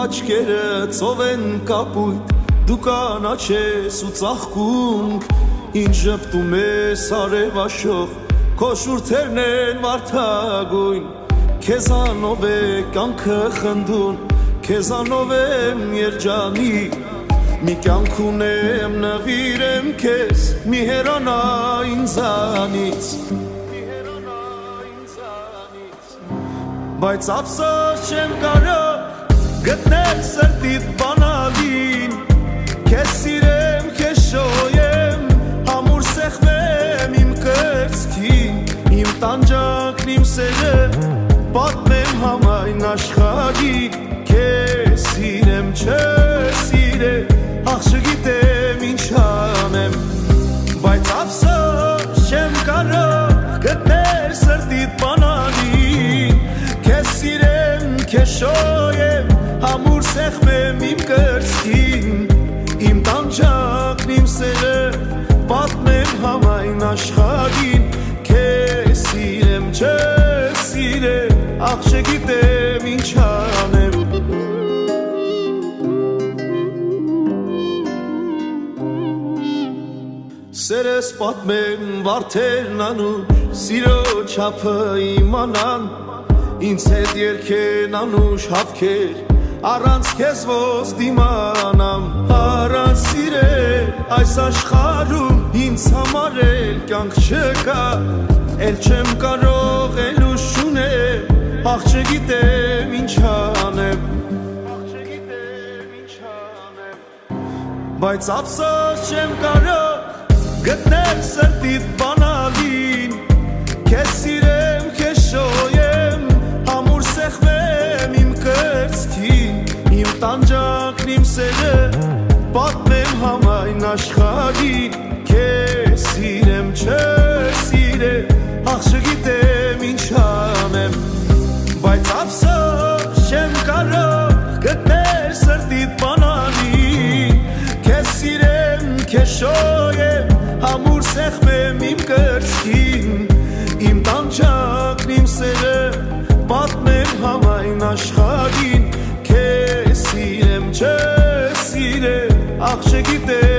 աչքերը ծով են կապույտ, դու կանաչ ես ու ծաղկունք, ինչ ժպտում ես արևաշող, քո շուրթերն են վարդագույն, քեզանով է կյանքը խնդուն, քեզանով եմ երջանի, մի կյանք ունեմ նվիրեմ քեզ, մի հեռանա ինձանից, բայց ափսոս չեմ կարող գտնել սրտիդ բանալին, քեզ սիրեմ, քեզ շոյեմ, համուր սեղմեմ իմ կրծքին, իմ տանջանքն իմ սերը պատմեմ համայն աշխարհին, քեզ սիրեմ, չսիրեմ, ախ չգիտեմ ինչ անեմ, բայց ափսոս չեմ կարող գտնել սրտիդ բանալին, քեզ սիրեմ, քեզ շոյեմ, համուր սեղմեմ իմ կրծքին, իմ տանջանքն իմ սերը պատմեմ համայն աշխարհին, քեզ սիրեմ, չսիրեմ, ախ չգիտեմ ինչ անեմ, սերս պատմեմ վարդերն անուշ, սիրո չափը իմանան, ինձ հետ երգեն անուշ հավքեր, առանց քեզ ոս դիմանամ, առանց սիրել այս աշխարհում ինձ համար էլ կյանք չկա, էլ չեմ կարող էլ ուժ չունեմ, ախ չգիտեմ ինչ անեմ, բայց ափսոս չեմ կարող գտնել սրտիդ բանալին, քեզ սիրեմ, քեզ շոյեմ, համուր սեղմեմ իմ կրծքին, իմ տանջանքն իմ սերը պատմեմ համայն աշխարհին, քեզ սիրեմ, չսիրեմ, ախ չգիտեմ ինչ անեմ, բայց ափսոս չեմ կարող գտնել սրտիդ բանալին, քեզ սիրեմ, քեզ շոյեմ, համուր սեղմեմ իմ կրծքին, իմ տանջանքն իմ սերը պատմեմ համայն աշխարհին, քեզ սիրեմ, չսիրեմ, ախ չգիտեմ